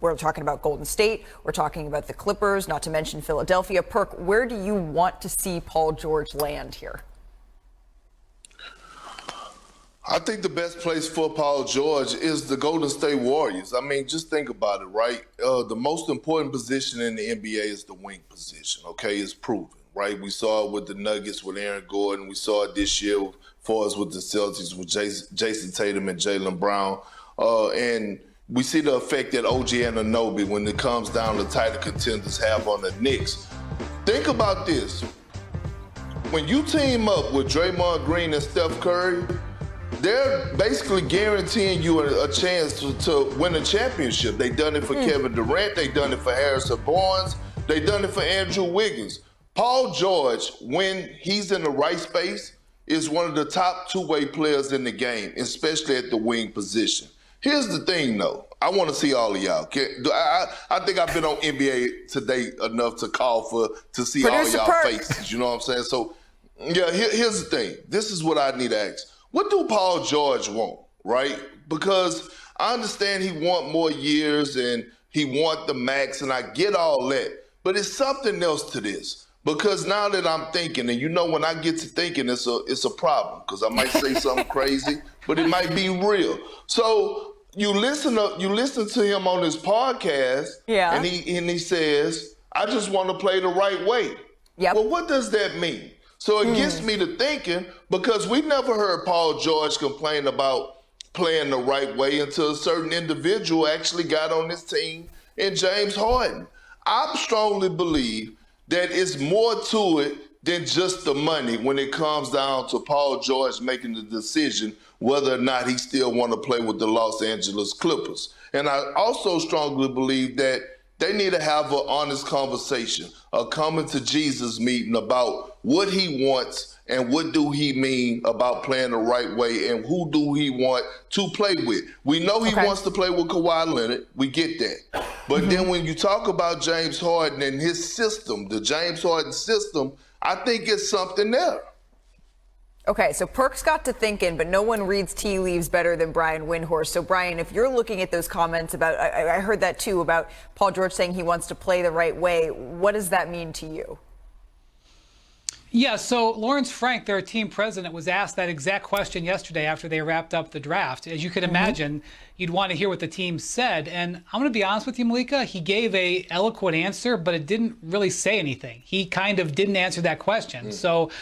We're talking about Golden State. We're talking about the Clippers, not to mention Philadelphia. Perk, where do you want to see Paul George land here? I think the best place for Paul George is the Golden State Warriors. I mean, just think about it, right? The most important position in the NBA is the wing position, okay? It's proven, right? We saw it with the Nuggets with Aaron Gordon. We saw it this year for us with the Celtics with Jason Tatum and Jaylen Brown. And we see the effect that OG Anunoby, when it comes down to title contenders, have on the Knicks. Think about this. When you team up with Draymond Green and Steph Curry, they're basically guaranteeing you a chance to win a championship. They done it for Kevin Durant. They done it for Harrison Barnes. They done it for Andrew Wiggins. Paul George, when he's in the right space, is one of the top two-way players in the game, especially at the wing position. Here's the thing, though. I want to see all of y'all. I think I've been on NBA Today enough to see all y'all faces. You know what I'm saying? So, yeah, here's the thing. This is what I need to ask. What do Paul George want, right? Because I understand he want more years and he want the max, and I get all that. But it's something else to this. Because now that I'm thinking, and you know when I get to thinking, it's a problem. Because I might say something crazy, but it might be real. So you listen to him on this podcast, and he says, I just want to play the right way. Yep. Well, what does that mean? So it gets me to thinking, because we never heard Paul George complain about playing the right way until a certain individual actually got on his team in James Harden. I strongly believe that it's more to it than just the money when it comes down to Paul George making the decision whether or not he still want to play with the Los Angeles Clippers. And I also strongly believe that they need to have an honest conversation, a coming to Jesus meeting about what he wants and what do he mean about playing the right way and who do he want to play with. We know he wants to play with Kawhi Leonard. We get that. But then when you talk about James Harden and his system, the James Harden system, I think it's something there. Okay, so Perk's got to thinking, but no one reads tea leaves better than Brian Windhorst. So, Brian, if you're looking at those comments about, I heard that too, about Paul George saying he wants to play the right way. What does that mean to you? Yeah, so Lawrence Frank, their team president, was asked that exact question yesterday after they wrapped up the draft. As you could imagine, you'd want to hear what the team said. And I'm going to be honest with you, Malika, he gave a eloquent answer, but it didn't really say anything. He kind of didn't answer that question. So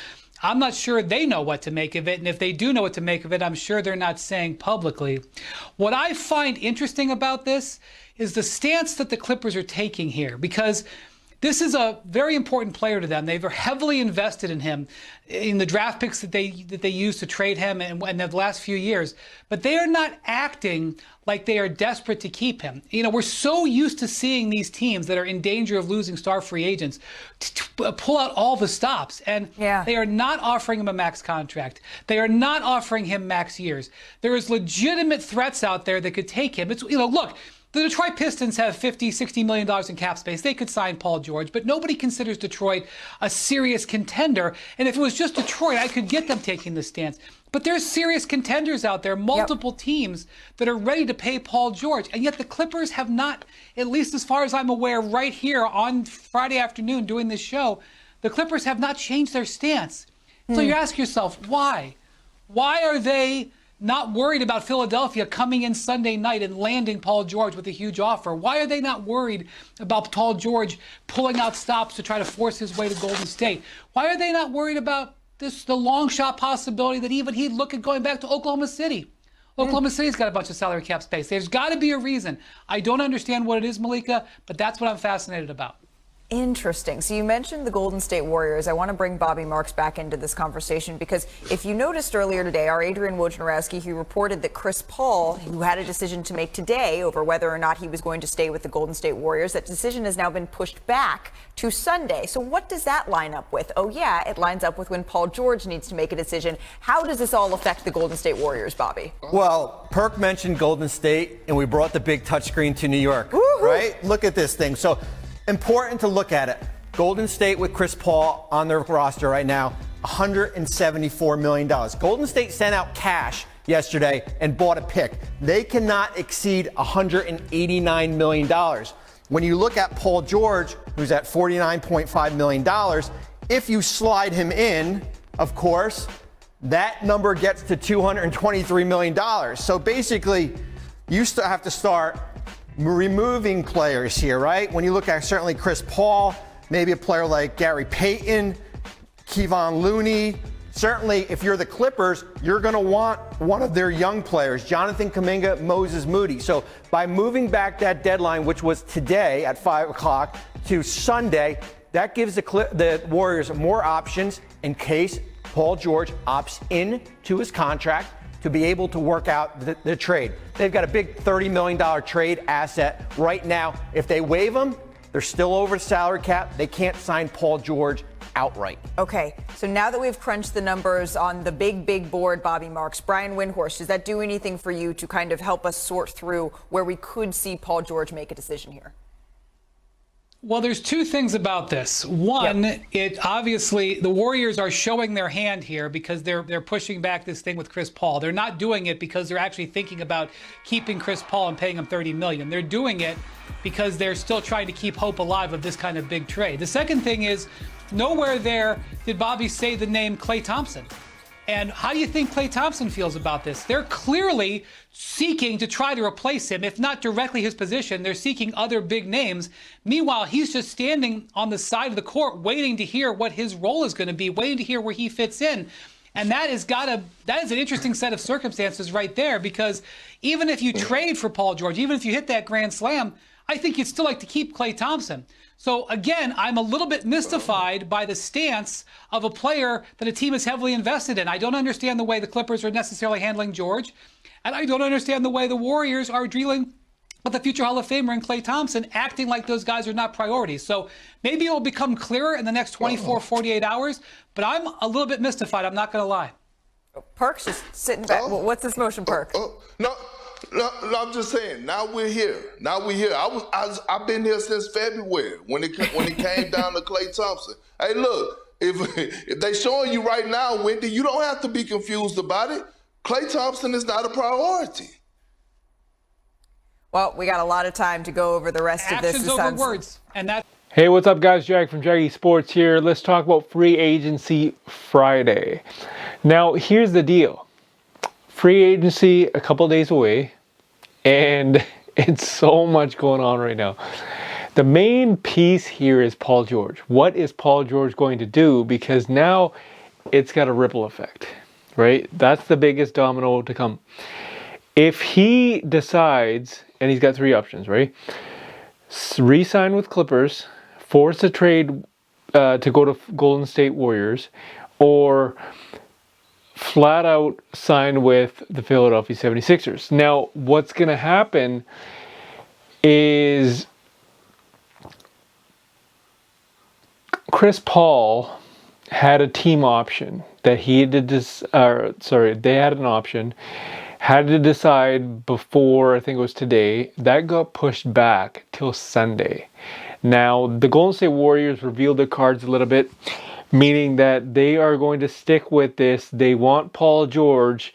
I'm not sure they know what to make of it. And if they do know what to make of it, I'm sure they're not saying publicly. What I find interesting about this is the stance that the Clippers are taking here, because this is a very important player to them. They've heavily invested in him, in the draft picks that they used to trade him in the last few years. But they are not acting like they are desperate to keep him. You know, we're so used to seeing these teams that are in danger of losing star free agents to pull out all the stops. And they are not offering him a max contract. They are not offering him max years. There is legitimate threats out there that could take him. It's, you know, look, the Detroit Pistons have $50-60 million in cap space. They could sign Paul George, but nobody considers Detroit a serious contender. And if it was just Detroit, I could get them taking this stance. But there's serious contenders out there, multiple teams that are ready to pay Paul George. And yet the Clippers have not, at least as far as I'm aware, right here on Friday afternoon doing this show, the Clippers have not changed their stance. So you ask yourself, why? Why are they not worried about Philadelphia coming in Sunday night and landing Paul George with a huge offer? Why are they not worried about Paul George pulling out stops to try to force his way to Golden State? Why are they not worried about the long shot possibility that even he'd look at going back to Oklahoma City? Oklahoma City's got a bunch of salary cap space. There's got to be a reason. I don't understand what it is, Malika, but that's what I'm fascinated about. Interesting. So you mentioned the Golden State Warriors. I want to bring Bobby Marks back into this conversation because if you noticed earlier today, our Adrian Wojnarowski, he reported that Chris Paul, who had a decision to make today over whether or not he was going to stay with the Golden State Warriors, that decision has now been pushed back to Sunday. So what does that line up with? Oh, yeah, it lines up with when Paul George needs to make a decision. How does this all affect the Golden State Warriors, Bobby? Well, Perk mentioned Golden State, and we brought the big touchscreen to New York, right? Look at this thing. So important to look at it. Golden State with Chris Paul on their roster right now, $174 million. Golden State sent out cash yesterday and bought a pick. They cannot exceed $189 million. When you look at Paul George, who's at $49.5 million, if you slide him in, of course, that number gets to $223 million. So basically, you still have to start removing players here, right? When you look at certainly Chris Paul, maybe a player like Gary Payton, Kevon Looney. Certainly, if you're the Clippers, you're going to want one of their young players, Jonathan Kuminga, Moses Moody. So by moving back that deadline, which was today at 5 o'clock, to Sunday, that gives the Warriors more options in case Paul George opts in to his contract to be able to work out the trade. They've got a big $30 million trade asset right now. If they waive him, they're still over the salary cap. They can't sign Paul George outright. Okay, so now that we've crunched the numbers on the big board, Bobby Marks, Brian Windhorst, does that do anything for you to kind of help us sort through where we could see Paul George make a decision here? Well, there's two things about this. One, it obviously the Warriors are showing their hand here because they're pushing back this thing with Chris Paul. They're not doing it because they're actually thinking about keeping Chris Paul and paying him $30 million. They're doing it because they're still trying to keep hope alive of this kind of big trade. The second thing is, nowhere there did Bobby say the name Klay Thompson. And how do you think Klay Thompson feels about this? They're clearly seeking to try to replace him, if not directly his position. They're seeking other big names. Meanwhile, he's just standing on the side of the court waiting to hear what his role is going to be, waiting to hear where he fits in. And that is an interesting set of circumstances right there, because even if you trade for Paul George, even if you hit that grand slam, I think you'd still like to keep Klay Thompson. So again, I'm a little bit mystified by the stance of a player that a team is heavily invested in. I don't understand the way the Clippers are necessarily handling George, and I don't understand the way the Warriors are dealing with the future Hall of Famer and Klay Thompson, acting like those guys are not priorities. So maybe it will become clearer in the next 24, 48 hours, but I'm a little bit mystified, I'm not going to lie. Perk's just sitting back. What's this motion, Perk? No, I'm just saying. Now we're here. I've been here since February when it came down to Klay Thompson. Hey, look, if they showing you right now, Wendy, you don't have to be confused about it. Klay Thompson is not a priority. Well, we got a lot of time to go over the rest of this. Actions over words, and that. Hey, what's up, guys? Jag from Jaggy Sports here. Let's talk about Free Agency Friday. Now, here's the deal. Free agency a couple days away, and it's so much going on right now. The main piece here is Paul George. What is Paul George going to do? Because now it's got a ripple effect, right? That's the biggest domino to come. If he decides, and he's got three options, right? Re-sign with Clippers, force a trade to go to Golden State Warriors, or flat out sign with the Philadelphia 76ers. Now, what's going to happen is Chris Paul had a team option that he had to they had an option, had to decide before, I think it was today. That got pushed back till Sunday. Now, the Golden State Warriors revealed their cards a little bit, meaning that they are going to stick with this. They want Paul George,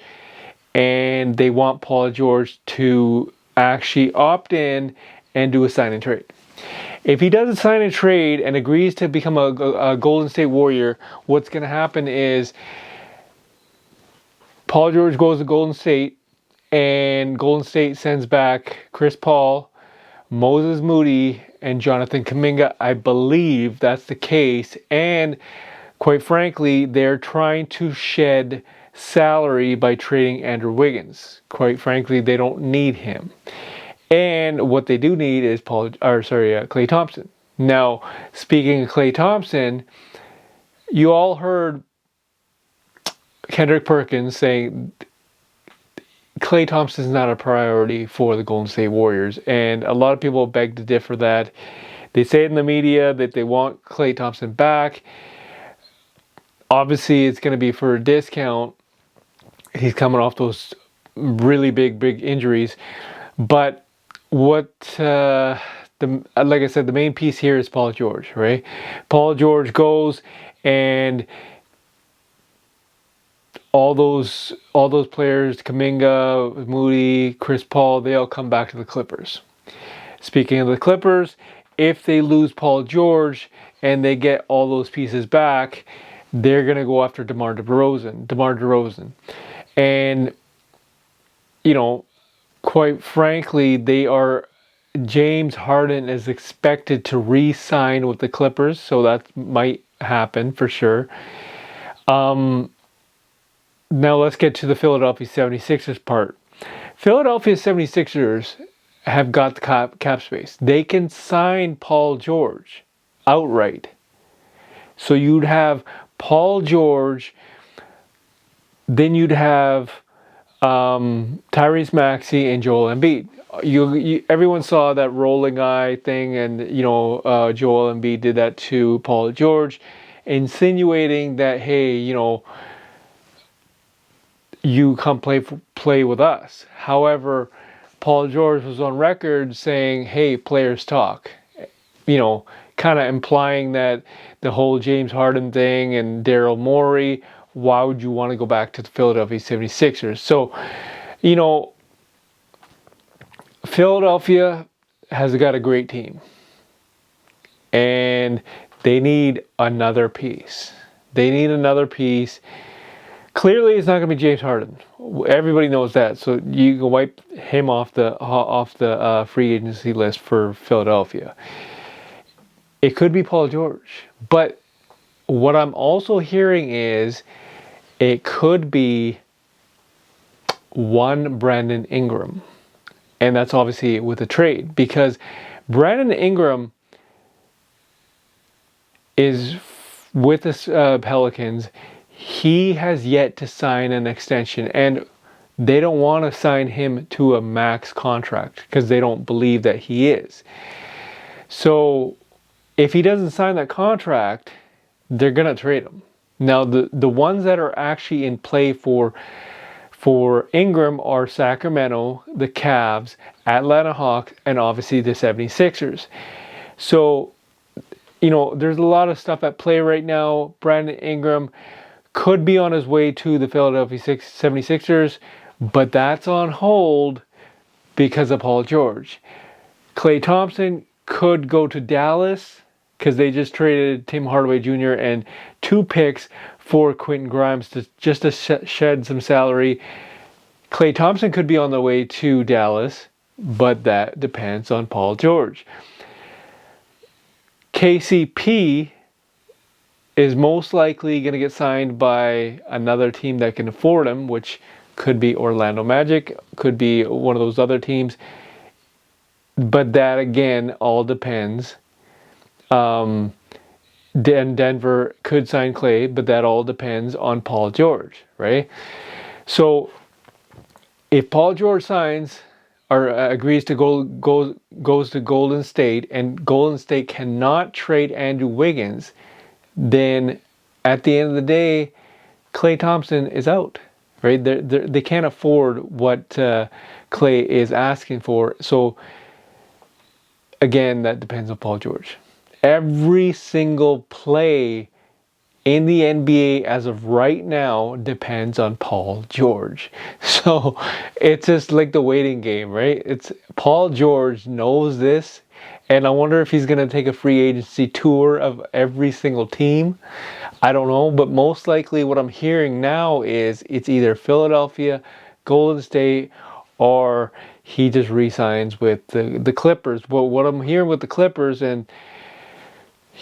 and they want Paul George to actually opt in and do a sign and trade. If he doesn't sign a trade and agrees to become a Golden State Warrior, what's going to happen is Paul George goes to Golden State, and Golden State sends back Chris Paul, Moses Moody, and Jonathan Kuminga. I believe that's the case. And quite frankly, they're trying to shed salary by trading Andrew Wiggins. Quite frankly, they don't need him. And what they do need is Klay Thompson. Now, speaking of Klay Thompson, you all heard Kendrick Perkins saying Klay Thompson is not a priority for the Golden State Warriors, and a lot of people beg to differ that. They say in the media that they want Klay Thompson back. Obviously, it's going to be for a discount. He's coming off those really big injuries. But like I said, the main piece here is Paul George, right? Paul George goes, and all those players, Kuminga, Moody, Chris Paul, they all come back to the Clippers. Speaking of the Clippers, if they lose Paul George and they get all those pieces back, they're going to go after DeMar DeRozan. And, you know, quite frankly, James Harden is expected to re-sign with the Clippers, so that might happen for sure. Now let's get to the Philadelphia 76ers part. Philadelphia 76ers have got the cap space. They can sign Paul George outright. So you'd have Paul George, then you'd have Tyrese Maxey and Joel Embiid. Everyone saw that rolling eye thing, and Joel Embiid did that to Paul George, insinuating that, hey, you come play with us. However, Paul George was on record saying, hey, players talk. Kind of implying that the whole James Harden thing and Daryl Morey, why would you want to go back to the Philadelphia 76ers? So, Philadelphia has got a great team. And they need another piece. Clearly, it's not going to be James Harden. Everybody knows that. So you can wipe him off the free agency list for Philadelphia. It could be Paul George. But what I'm also hearing is it could be one Brandon Ingram. And that's obviously with a trade. Because Brandon Ingram is with the Pelicans. He has yet to sign an extension. And they don't want to sign him to a max contract because they don't believe that he is. So if he doesn't sign that contract, they're going to trade him. Now, the ones that are actually in play for Ingram are Sacramento, the Cavs, Atlanta Hawks, and obviously the 76ers. So, there's a lot of stuff at play right now. Brandon Ingram could be on his way to the Philadelphia 76ers, but that's on hold because of Paul George. Klay Thompson could go to Dallas because they just traded Tim Hardaway Jr. and 2 picks for Quentin Grimes to shed some salary. Klay Thompson could be on the way to Dallas, but that depends on Paul George. KCP is most likely going to get signed by another team that can afford him, which could be Orlando Magic, could be one of those other teams. But that, again, all depends. Denver could sign Klay, but that all depends on Paul George, right? So if Paul George signs or agrees to goes to Golden State, and Golden State cannot trade Andrew Wiggins, then at the end of the day, Klay Thompson is out, right? They can't afford what Klay is asking for. So again, that depends on Paul George. Every single play in the NBA as of right now depends on Paul George. So it's just like the waiting game, right? It's Paul George knows this, and I wonder if he's going to take a free agency tour of every single team. I don't know, but most likely what I'm hearing now is it's either Philadelphia, Golden State, or he just re-signs with the Clippers. But what I'm hearing with the Clippers, and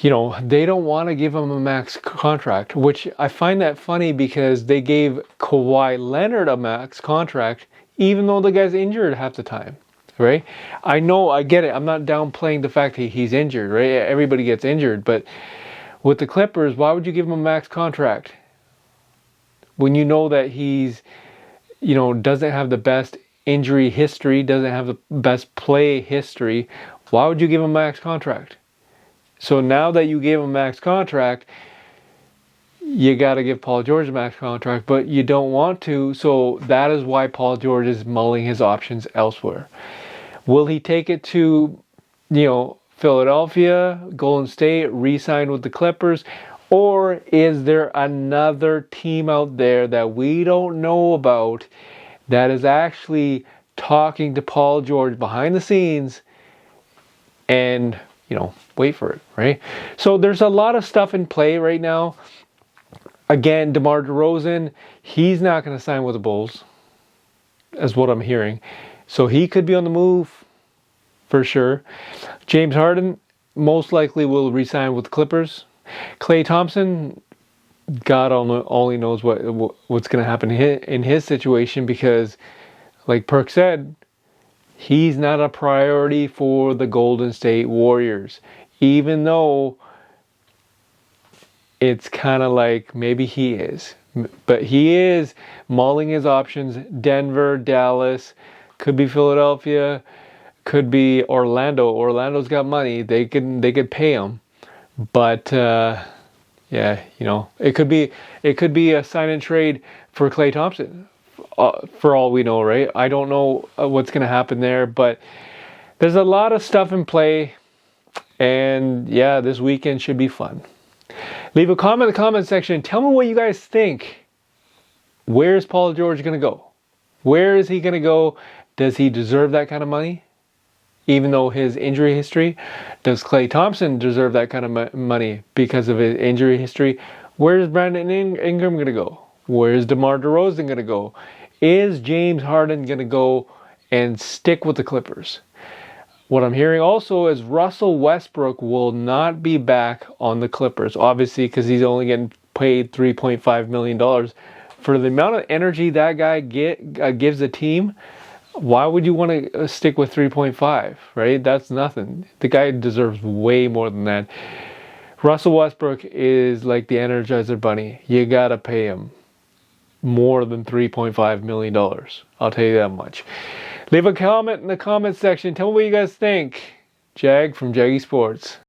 they don't want to give him a max contract, which I find that funny because they gave Kawhi Leonard a max contract, even though the guy's injured half the time, right? I know, I get it. I'm not downplaying the fact that he's injured, right? Everybody gets injured, but with the Clippers, why would you give him a max contract when you know that he's, doesn't have the best injury history, doesn't have the best play history? Why would you give him a max contract? So now that you gave him a max contract, you got to give Paul George a max contract, but you don't want to. So that is why Paul George is mulling his options elsewhere. Will he take it to, Philadelphia, Golden State, re-sign with the Clippers, Or is there another team out there that we don't know about that is actually talking to Paul George behind the scenes and, wait for it, right? So there's a lot of stuff in play right now. Again, DeMar DeRozan, he's not going to sign with the Bulls, is what I'm hearing. So he could be on the move for sure. James Harden most likely will re-sign with the Clippers. Klay Thompson, God only knows what's going to happen in his situation, because, like Perk said, he's not a priority for the Golden State Warriors. Even though it's kind of like maybe he is. But he is mulling his options. Denver, Dallas, could be Philadelphia, could be Orlando. Orlando's got money. They could pay him. But it could be a sign and trade for Klay Thompson, for all we know, right? I don't know what's going to happen there, but there's a lot of stuff in play, and this weekend should be fun. Leave a comment in the comment section. Tell me what you guys think. Where's Paul George going to go? Where is he going to go? Does he deserve that kind of money? Even though his injury history, does Klay Thompson deserve that kind of money because of his injury history? Where's Brandon Ingram going to go? Where's DeMar DeRozan going to go? Is James Harden going to go and stick with the Clippers? What I'm hearing also is Russell Westbrook will not be back on the Clippers, obviously, because he's only getting paid $3.5 million. For the amount of energy that guy gives the team, why would you want to stick with 3.5, right? That's nothing. The guy deserves way more than that. Russell Westbrook is like the Energizer Bunny. You got to pay him more than $3.5 million. I'll tell you that much. Leave a comment in the comment section. Tell me what you guys think. Jag from Jaggy Sports.